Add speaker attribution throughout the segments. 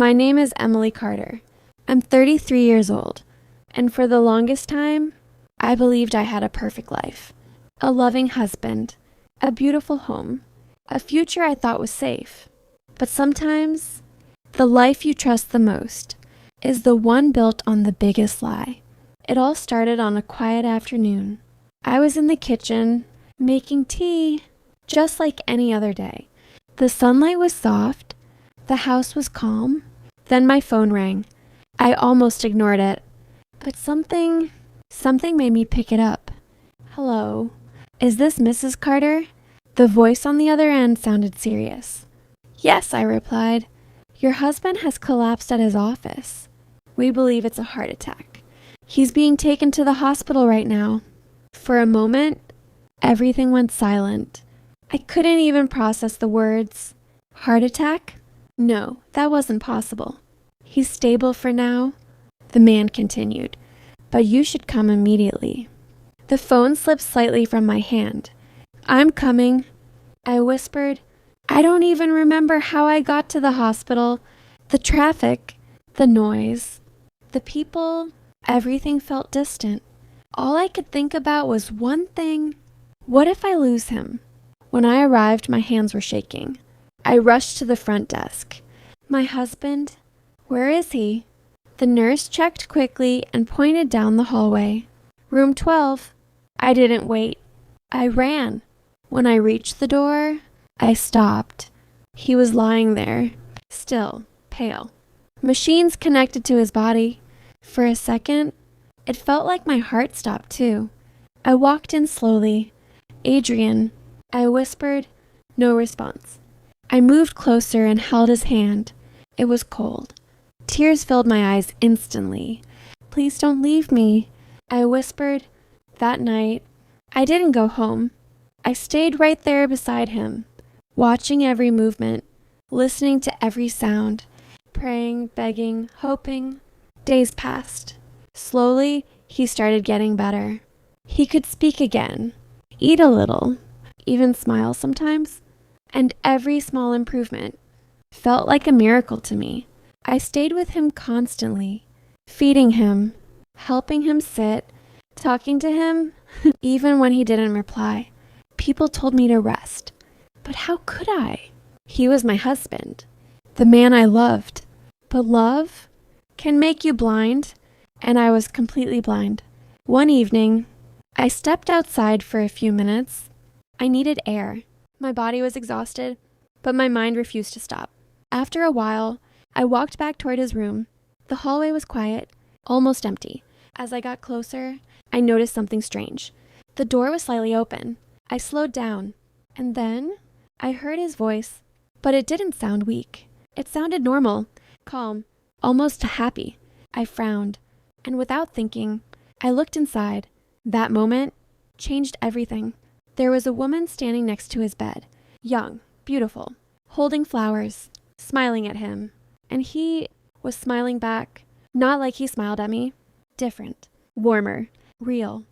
Speaker 1: My name is Emily Carter. I'm 33 years old, and for the longest time, I believed I had a perfect life. A loving husband, a beautiful home, a future I thought was safe. But sometimes, the life you trust the most is the one built on the biggest lie. It all started on a quiet afternoon. I was in the kitchen, making tea, just like any other day. The sunlight was soft, the house was calm. Then my phone rang. I almost ignored it, but something made me pick it up. Hello, is this Mrs. Carter? The voice on the other end sounded serious. Yes, I replied. Your husband has collapsed at his office. We believe it's a heart attack. He's being taken to the hospital right now. For a moment, everything went silent. I couldn't even process the words. Heart attack? No, that wasn't possible. He's stable for now, the man continued, but you should come immediately. The phone slipped slightly from my hand. I'm coming, I whispered. I don't even remember how I got to the hospital. The traffic, the noise, the people, everything felt distant. All I could think about was one thing. What if I lose him? When I arrived, my hands were shaking. I rushed to the front desk. My husband, where is he? The nurse checked quickly and pointed down the hallway. Room 12. I didn't wait. I ran. When I reached the door, I stopped. He was lying there, still, pale. Machines connected to his body. For a second, it felt like my heart stopped too. I walked in slowly. Adrian, I whispered. No response. I moved closer and held his hand. It was cold. Tears filled my eyes instantly. Please don't leave me, I whispered. That night, I didn't go home. I stayed right there beside him, watching every movement, listening to every sound, praying, begging, hoping. Days passed. Slowly, he started getting better. He could speak again, eat a little, even smile sometimes, and every small improvement felt like a miracle to me. I stayed with him constantly, feeding him, helping him sit, talking to him, even when he didn't reply. People told me to rest, but how could I? He was my husband, the man I loved. But love can make you blind, and I was completely blind. One evening, I stepped outside for a few minutes. I needed air. My body was exhausted, but my mind refused to stop. After a while, I walked back toward his room. The hallway was quiet, almost empty. As I got closer, I noticed something strange. The door was slightly open. I slowed down, and then I heard his voice, but it didn't sound weak. It sounded normal, calm, almost happy. I frowned, and without thinking, I looked inside. That moment changed everything. There was a woman standing next to his bed, young, beautiful, holding flowers, smiling at him. And he was smiling back, not like he smiled at me. Different, warmer, real.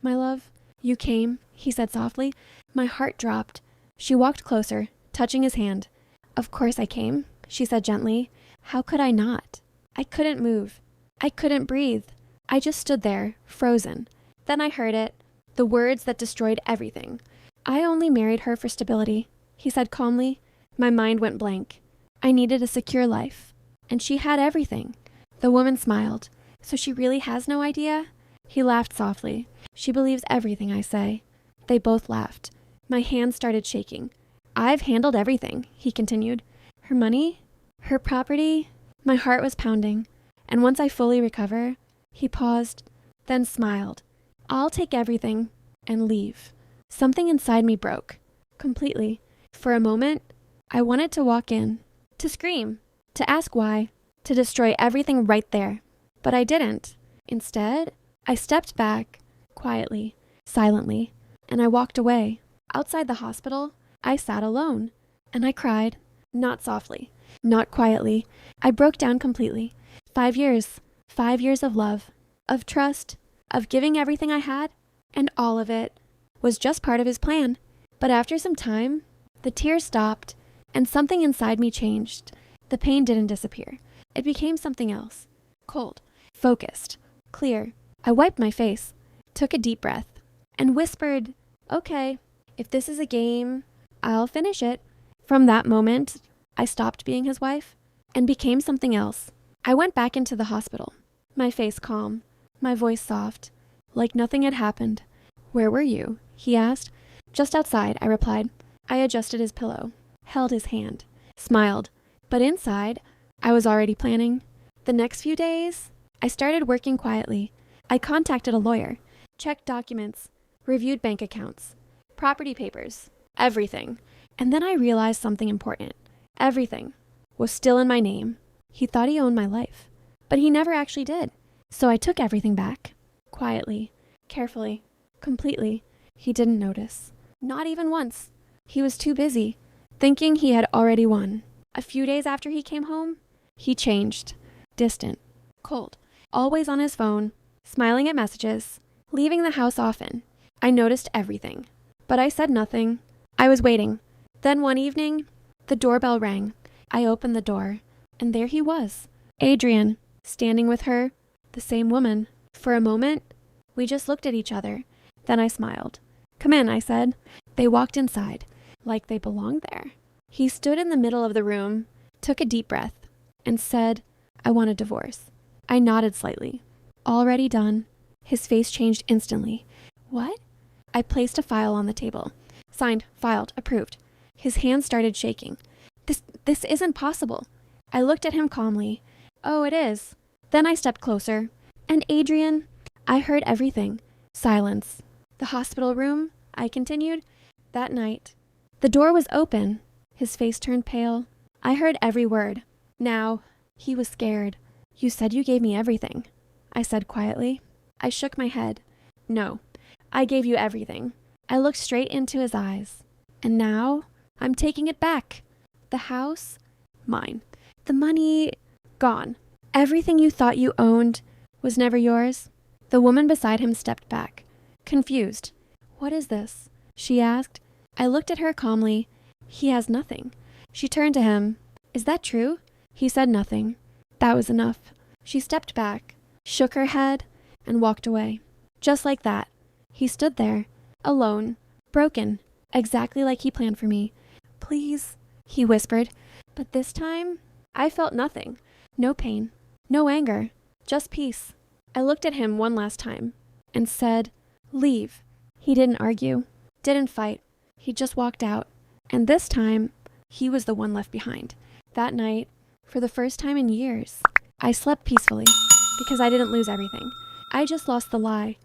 Speaker 1: My love, you came, he said softly. My heart dropped. She walked closer, touching his hand. Of course I came, she said gently. How could I not? I couldn't move. I couldn't breathe. I just stood there, frozen. Then I heard it, the words that destroyed everything. I only married her for stability, he said calmly. My mind went blank. I needed a secure life, and she had everything. The woman smiled. So she really has no idea? He laughed softly. She believes everything I say. They both laughed. My hands started shaking. I've handled everything, he continued. Her money, her property. My heart was pounding. And once I fully recover, he paused, then smiled. I'll take everything and leave. Something inside me broke. Completely. For a moment, I wanted to walk in, to scream, to ask why, to destroy everything right there. But I didn't. Instead, I stepped back, quietly, silently, and I walked away. Outside the hospital, I sat alone, and I cried. Not softly, not quietly. I broke down completely. 5 years. 5 years of love, of trust, of giving everything I had, and all of it was just part of his plan. But after some time, the tears stopped, and something inside me changed. The pain didn't disappear. It became something else. Cold, focused, clear. I wiped my face, took a deep breath, and whispered, "Okay, if this is a game, I'll finish it." From that moment, I stopped being his wife and became something else. I went back into the hospital, my face calm, my voice soft, like nothing had happened. "Where were you?" he asked. "Just outside," I replied. I adjusted his pillow, held his hand, smiled, but inside, I was already planning. The next few days, I started working quietly. I contacted a lawyer, checked documents, reviewed bank accounts, property papers, everything. And then I realized something important. Everything was still in my name. He thought he owned my life, but he never actually did. So I took everything back, quietly, carefully, completely. He didn't notice. Not even once. He was too busy, thinking he had already won. A few days after he came home, he changed. Distant, cold, always on his phone, smiling at messages, leaving the house often. I noticed everything, but I said nothing. I was waiting. Then one evening, the doorbell rang. I opened the door, and there he was, Adrian, standing with her, the same woman. For a moment, we just looked at each other. Then I smiled. "Come in," I said. They walked inside, like they belonged there. He stood in the middle of the room, took a deep breath, and said, "I want a divorce." I nodded slightly. "Already done." His face changed instantly. "What?" I placed a file on the table. "Signed, filed, approved." His hand started shaking. This isn't possible." I looked at him calmly. "Oh, it is." Then I stepped closer. "And Adrian?" I heard everything. Silence. "The hospital room," I continued. "That night. The door was open." His face turned pale. I heard every word. Now, he was scared. "You said you gave me everything," I said quietly. I shook my head. "No, I gave you everything." I looked straight into his eyes. "And now, I'm taking it back. The house, mine. The money, gone. Everything you thought you owned was never yours." The woman beside him stepped back, confused. "What is this?" she asked. I looked at her calmly. "He has nothing." She turned to him. "Is that true?" He said nothing. That was enough. She stepped back, shook her head, and walked away. Just like that. He stood there, alone, broken, exactly like he planned for me. "Please," he whispered. But this time, I felt nothing. No pain, no anger, just peace. I looked at him one last time and said, "Leave." He didn't argue, didn't fight. He just walked out. And this time, he was the one left behind. That night, for the first time in years, I slept peacefully because I didn't lose everything. I just lost the lie.